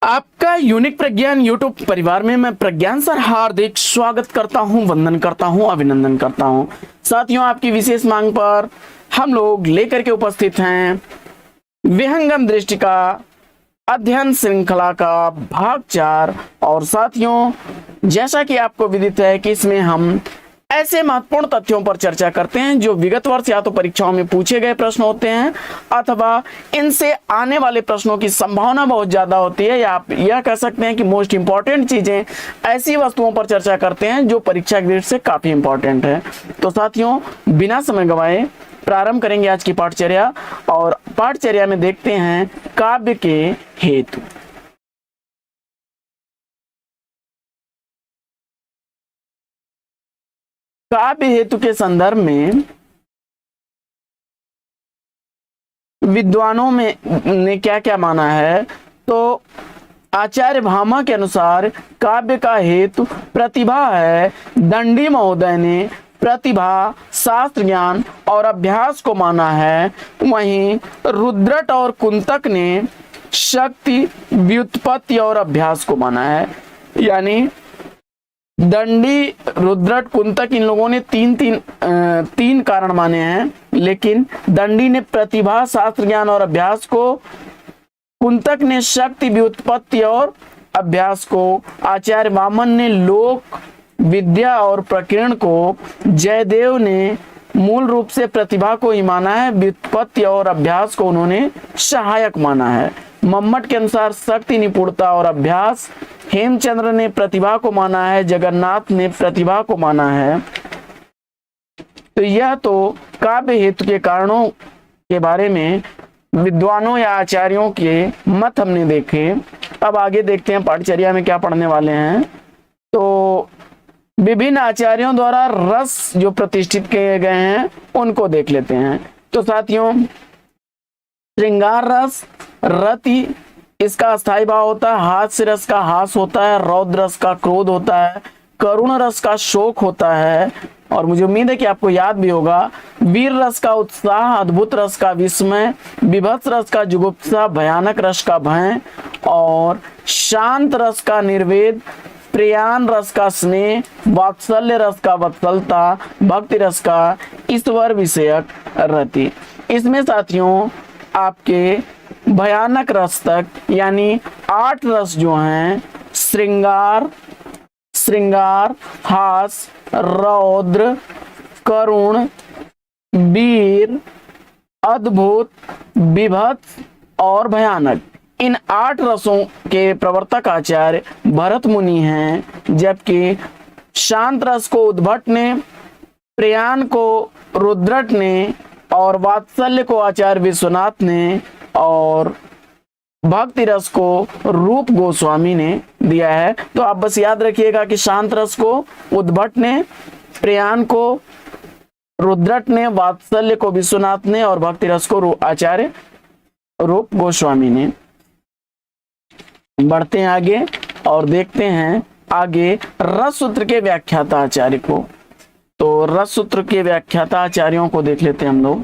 आपका यूनिक प्रज्ञान यूट्यूब परिवार में मैं प्रज्ञान सर हार्दिक स्वागत करता हूं, वंदन करता हूं, अभिनंदन करता हूं। साथियों, आपकी विशेष मांग पर हम लोग लेकर के उपस्थित हैं विहंगम दृष्टि का अध्ययन श्रृंखला का भाग 4। और साथियों, जैसा कि आपको विदित है कि इसमें हम ऐसे महत्वपूर्ण तथ्यों पर चर्चा करते हैं जो विगत वर्ष या तो परीक्षाओं में पूछे गए प्रश्न होते हैं अथवा इनसे आने वाले प्रश्नों की संभावना बहुत ज्यादा होती है, या आप यह कह सकते हैं कि मोस्ट इंपॉर्टेंट चीजें ऐसी वस्तुओं पर चर्चा करते हैं जो परीक्षा की दृष्टि से काफी इंपॉर्टेंट है। तो साथियों, बिना समय गंवाए प्रारंभ करेंगे आज की पाठचर्या। और पाठचर्या में देखते हैं काव्य के हेतु। काव्य हेतु के संदर्भ में विद्वानों में ने क्या क्या माना है, तो आचार्य भामा के अनुसार काव्य का हेतु प्रतिभा है। दंडी महोदय ने प्रतिभा, शास्त्र ज्ञान और अभ्यास को माना है। वहीं रुद्रट और कुंतक ने शक्ति, व्युत्पत्ति और अभ्यास को माना है। यानी दंडी, रुद्रट, कुंतक, इन लोगों ने तीन कारण माने हैं, लेकिन दंडी ने प्रतिभा, शास्त्र ज्ञान और अभ्यास को, कुंतक ने शक्ति, व्युत्पत्ति और अभ्यास को, आचार्य वामन ने लोक विद्या और प्रकीर्ण को, जयदेव ने मूल रूप से प्रतिभा को ही माना है, व्युत्पत्ति और अभ्यास को उन्होंने सहायक माना है। मम्मट के अनुसार शक्ति, निपुणता और अभ्यास, हेमचंद्र ने प्रतिभा को माना है, जगन्नाथ ने प्रतिभा को माना है। तो यह तो काव्य हेतु के कारणों के बारे में विद्वानों या आचार्यों के मत हमने देखे। अब आगे देखते हैं पाठचर्या में क्या पढ़ने वाले हैं। तो विभिन्न आचार्यों द्वारा रस जो प्रतिष्ठित किए गए हैं उनको देख लेते हैं। तो साथियों, श्रृंगार रस, रति, इसका अस्थायी भाव होता है। हास्य रस का हास होता है। रौद्र रस का क्रोध होता है। करुण रस का शोक होता है। और मुझे उम्मीद है कि आपको याद भी होगा, वीर रस का उत्साह, अद्भुत रस का विस्मय, विभत्स रस का जुगुप्सा, भयानक रस का भय और शांत रस का निर्वेद, प्रियान रस का स्नेह, वात्सल्य रस का वत्सलता, भक्ति रस का ईश्वर विषयक रति। इसमें साथियों आपके भयानक रस तक यानी 8 रस जो हैं, श्रृंगार, हास, रौद्र, करुण, वीर, अद्भुत, विभत्स और भयानक, इन 8 रसों के प्रवर्तक आचार्य भरत मुनि हैं। जबकि शांत रस को उद्भट ने, प्रियान को रुद्रट ने और वात्सल्य को आचार्य विश्वनाथ ने और भक्ति रस को रूप गोस्वामी ने दिया है। तो आप बस याद रखिएगा कि शांत रस को उद्भट ने, प्रियान को रुद्रट ने, वात्सल्य को विश्वनाथ ने और भक्ति रस को आचार्य रूप गोस्वामी ने। बढ़ते हैं आगे और देखते हैं आगे रस सूत्र के व्याख्याता आचार्य को। तो रस सूत्र के व्याख्याता आचार्यों को देख लेते हैं हम लोग।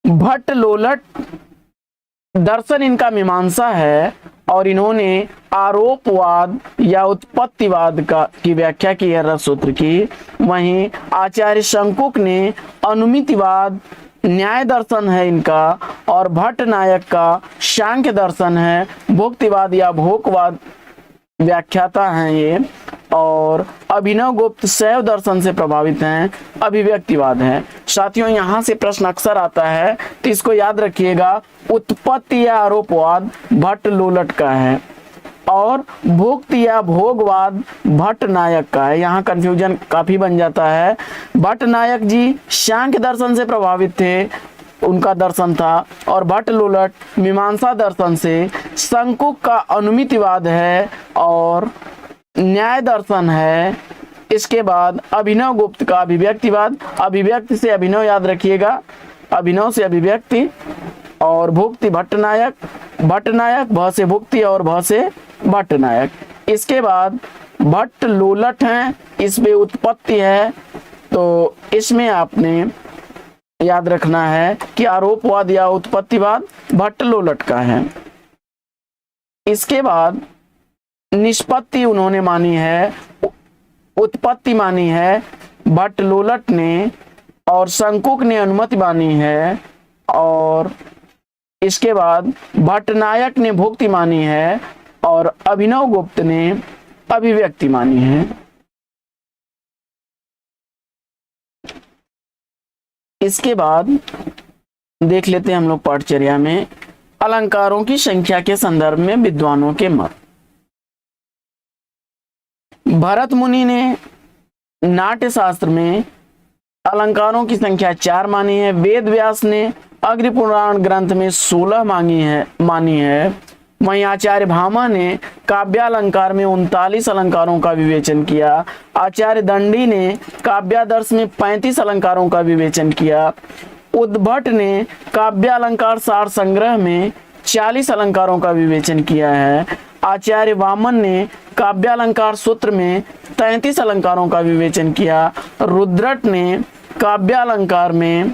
भट्ट लोलट दर्शन इनका मीमांसा है और इन्होंने आरोपवाद या उत्पत्तिवाद की व्याख्या की है रस सूत्र की। वहीं आचार्य शंकुक ने अनुमितिवाद, न्याय दर्शन है इनका, और भट्ट नायक का सांख्य दर्शन है। भुक्तिवाद या भोगवाद व्याख्याता हैं ये। और अभिनव गुप्त शैव दर्शन से प्रभावित हैं, अभिव्यक्तिवाद है। साथियों, यहाँ से प्रश्न अक्सर आता है, तो इसको याद रखिएगा। उत्पत्ति या आरोपवाद भट्ट लोलट का है और भुक्ति या भोगवाद भट्ट नायक का है। यहाँ कंफ्यूजन काफी बन जाता है। भट्ट नायक जी सांख्य दर्शन से प्रभावित थे, उनका दर्शन था, और भट्ट लोलट मीमांसा दर्शन से। शंकुक का अनुमितिवाद है और न्याय दर्शन है। इसके बाद अभिनव गुप्त का अभिव्यक्तिवाद, अभिव्यक्ति से अभिनव याद रखिएगा, अभिनव से अभिव्यक्ति, और भुक्ति भट्ट नायक, भ से भुक्ति और भ से भट्ट नायक। इसके बाद भट्ट लोलट हैं, इसमें उत्पत्ति है। तो इसमें आपने याद रखना है कि आरोपवाद या उत्पत्तिवाद भट्ट लोलट का है। इसके बाद निष्पत्ति उन्होंने मानी है, उत्पत्ति मानी है भट्ट लोलट ने, और शंकुक ने अनुमति मानी है, और इसके बाद भट्टनायक ने भुक्ति मानी है, और अभिनव गुप्त ने अभिव्यक्ति मानी है। इसके बाद देख लेते हैं हम लोग पाठचर्या में अलंकारों की संख्या के संदर्भ में विद्वानों के मत। भरत मुनि ने नाट्य शास्त्र में अलंकारों की संख्या 4 मानी है। वेद व्यास ने अग्नि पुराण ग्रंथ में 16 मानी है। वहीं आचार्य भामा ने काव्यालंकार में 39 अलंकारों का विवेचन किया। आचार्य दंडी ने काव्यादर्श में 35 अलंकारों का विवेचन किया। उद्भट ने काव्यालंकार सार संग्रह में 40 अलंकारों का विवेचन किया है। आचार्य वामन ने काव्यालंकार सूत्र में 33 अलंकारों का विवेचन किया। रुद्रट ने काव्यालंकार में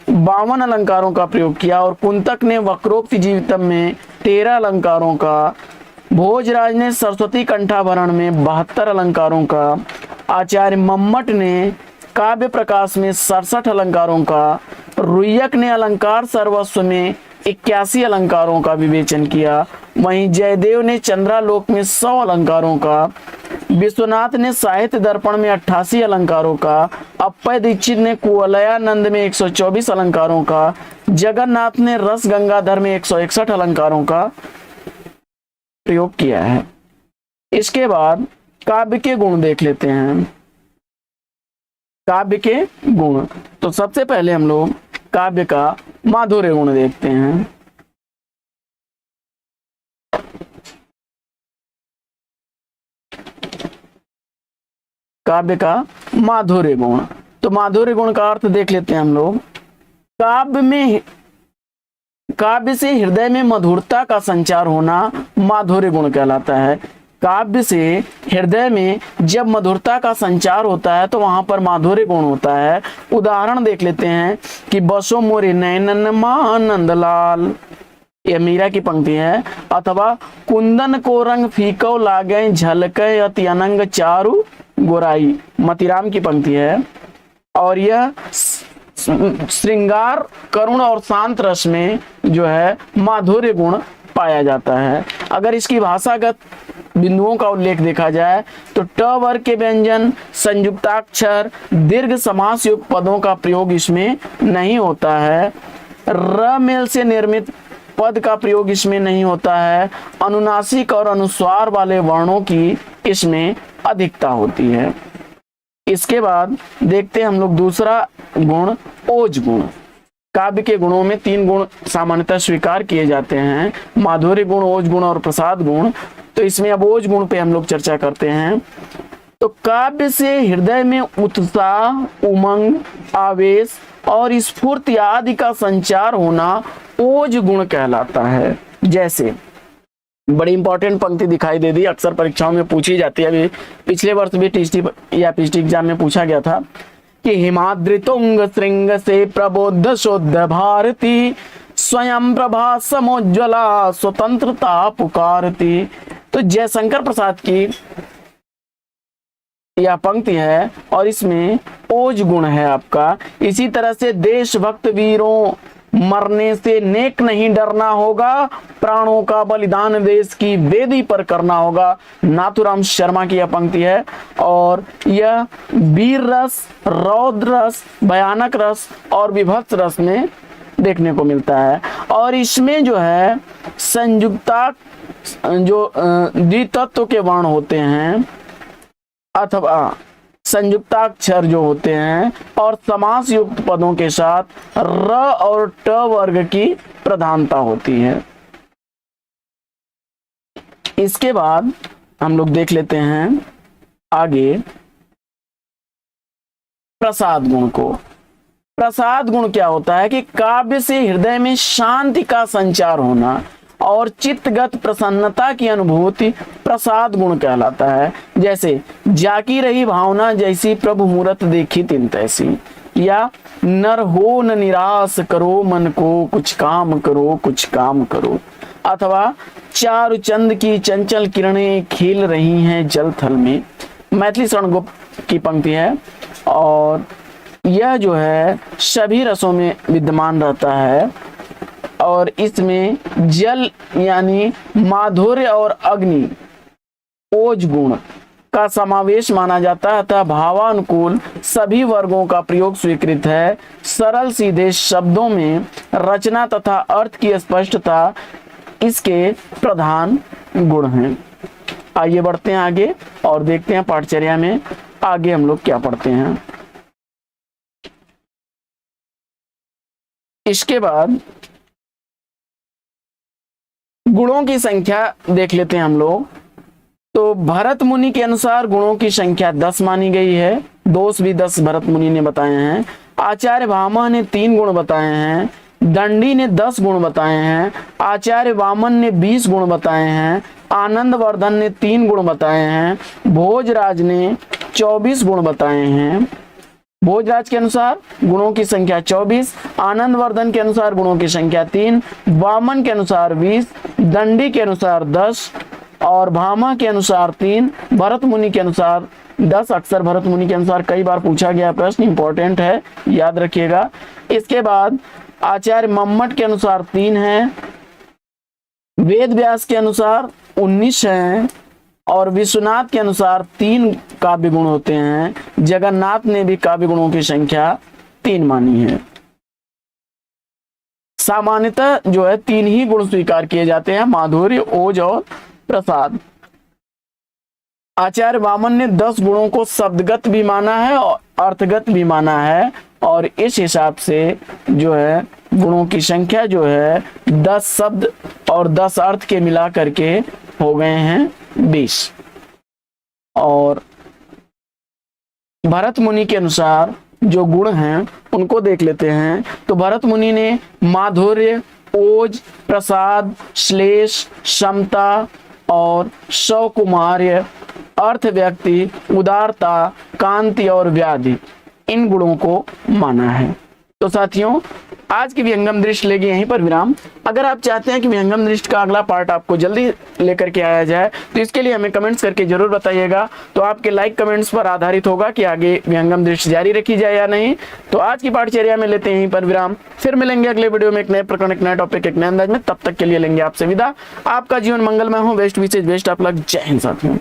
52 अलंकारों का प्रयोग किया, और कुंतक ने वक्रोक्ति जीवितम में 13 अलंकारों का, भोजराज ने सरस्वती कंठाभरण में 72 अलंकारों का, आचार्य मम्मट ने काव्य प्रकाश में 67 अलंकारों का, रुय्यक ने अलंकार सर्वस्व में 81 अलंकारों का विवेचन किया। वहीं जयदेव ने चंद्रालोक में 100 अलंकारों का, विश्वनाथ ने साहित्य दर्पण में 88 अलंकारों का, अप्पय दीक्षित ने कुवलयानंद में 124 अलंकारों का, जगन्नाथ ने रस गंगाधर में 161 अलंकारों का प्रयोग किया है। इसके बाद काव्य के गुण देख लेते हैं। काव्य के गुण, तो सबसे पहले हम लोग काव्य का माधुर्य गुण देखते हैं। काव्य का माधुर्य गुण, तो माधुर्य गुण का अर्थ देख लेते हैं हम लोग। काव्य से हृदय में मधुरता का संचार होना माधुर्य गुण कहलाता है। काव्य से हृदय में जब मधुरता का संचार होता है तो वहां पर माधुर्य गुण होता है। उदाहरण देख लेते हैं कि बसो मोरे नैनन मानंद लाल, यह मीरा की पंक्ति है। अथवा कुंदन को रंग फीको लागे झलके अति अनंग चारु गोराई, मतीराम की पंक्ति है। और यह श्रृंगार करुण और शांत रस में जो है माधुर्य गुण पाया जाता है। अगर इसकी भाषागत बिंदुओं का उल्लेख देखा जाए तो ट वर्ग के व्यंजन, संयुक्ताक्षर, दीर्घ समास युक्त पदों का प्रयोग इसमें नहीं होता है। र मेल से निर्मित पद का प्रयोग इसमें नहीं होता है। अनुनासिक और अनुस्वार वाले वर्णों की इसमें अधिकता होती है। इसके बाद देखते हैं हम लोग दूसरा गुण, ओज गुण। काव्य के गुणों में 3 गुण सामान्यतः स्वीकार किए जाते हैं, माधुर्य गुण, ओज गुण और प्रसाद गुण। तो इसमें अब ओज गुण पे हम लोग चर्चा करते हैं। तो काव्य से हृदय में उत्साह, उमंग, आवेश और स्फूर्ति आदि का संचार होना ओज गुण कहलाता है। जैसे बड़ी इंपॉर्टेंट पंक्ति दिखाई दे दी, अक्सर परीक्षाओं में पूछी जाती है। अभी पिछले वर्ष भी टीटी या पीटी एग्जाम में पूछा गया था कि हिमाद्रि तुंग श्रृंग से प्रबोध शुद्ध भारती, स्वयं प्रभा समोज्वला स्वतंत्रता पुकारती। तो जयशंकर प्रसाद की यह पंक्ति है और इसमें ओज गुण है आपका। इसी तरह से देशभक्त वीरों, मरने से नेक नहीं डरना होगा, प्राणों का बलिदान देश की वेदी पर करना होगा, नाथुराम शर्मा की यह पंक्ति है। और यह वीर रस, रौद्र रस, भयानक रस और विभत्स रस में देखने को मिलता है। और इसमें जो है संयुक्ता जो द्वितत्व के वर्ण होते हैं अथवा संयुक्ताक्षर जो होते हैं और समास युक्त पदों के साथ र और ट वर्ग की प्रधानता होती है। इसके बाद हम लोग देख लेते हैं आगे प्रसाद गुण को। प्रसाद गुण क्या होता है कि काव्य से हृदय में शांति का संचार होना और चित्तगत प्रसन्नता की अनुभूति प्रसाद गुण कहलाता है। जैसे जाकी रही भावना जैसी प्रभु मूरत देखी तिन तैसी, या नर हो न निराश करो मन को, कुछ काम करो कुछ काम करो, अथवा चारु चंद की चंचल किरणें खेल रही हैं जल थल में। मैथिली शरण गुप्त की पंक्ति है और यह जो है सभी रसों में विद्यमान रहता है और इसमें जल यानी माधुर्य और अग्नि ओज गुण का समावेश माना जाता है, अतः भावानुकूल सभी वर्गों का प्रयोग स्वीकृत है। सरल सीधे शब्दों में रचना तथा अर्थ की स्पष्टता इसके प्रधान गुण हैं। आइए बढ़ते हैं आगे और देखते हैं पाठचर्या में आगे हम लोग क्या पढ़ते हैं। इसके बाद गुणों की संख्या देख लेते हैं हम लोग। तो भरत मुनि के अनुसार गुणों की संख्या 10 मानी गई है। दोष भी 10 भरत मुनि ने बताए हैं। आचार्य भामह ने 3 गुण बताए हैं। दंडी ने 10 गुण बताए हैं। आचार्य वामन ने 20 गुण बताए हैं। आनंद वर्धन ने 3 गुण बताए हैं। भोजराज ने 24 गुण बताए हैं। भोजराज के अनुसार गुणों की संख्या 24, आनंद वर्धन के अनुसार गुणों की संख्या 3, वामन के अनुसार 20, दंडी के अनुसार 10 और भामा के अनुसार 3, भरत मुनि के अनुसार 10। अक्सर भरत मुनि के अनुसार कई बार पूछा गया प्रश्न, इंपॉर्टेंट है, याद रखिएगा। इसके बाद आचार्य मम्मट के अनुसार 3 है, वेद व्यास के अनुसार 19 हैं और विश्वनाथ के अनुसार 3 काव्य गुण होते हैं। जगन्नाथ ने भी काव्य गुणों की संख्या 3 मानी है। सामान्यतः जो है 3 ही गुण स्वीकार किए जाते हैं, माधुर्य, ओज और प्रसाद। आचार्य वामन ने 10 गुणों को शब्दगत भी माना है और अर्थगत भी माना है और इस हिसाब से जो है गुणों की संख्या जो है 10 शब्द और 10 अर्थ के मिला करके हो गए हैं 20। और भरत मुनि के अनुसार जो गुण हैं उनको देख लेते हैं। तो भरत मुनि ने माधुर्य, ओज, प्रसाद, श्लेष, समता और सौकुमार्य, अर्थ व्यक्ति, उदारता, कांति और व्याधि, इन गुणों को माना है। तो साथियों आज की विहंगम दृष्टि लेगी यहीं पर विराम। अगर आप चाहते हैं कि विहंगम दृष्टि का अगला पार्ट आपको जल्दी लेकर के आया जाए तो इसके लिए हमें कमेंट्स करके जरूर बताइएगा। तो आपके लाइक कमेंट्स पर आधारित होगा कि आगे विहंगम दृष्टि जारी रखी जाए या नहीं। तो आज की पाठचर्या में लेते हैं यहीं पर विराम। फिर मिलेंगे अगले वीडियो में एक नए प्रकरण, एक नए टॉपिक, एक नए अंदाज में। तब तक के लिए लेंगे आपसे विदा। आपका जीवन मंगलमय हो। बेस्ट विशेष, बेस्ट ऑफ लक। जय हिंद साथियों।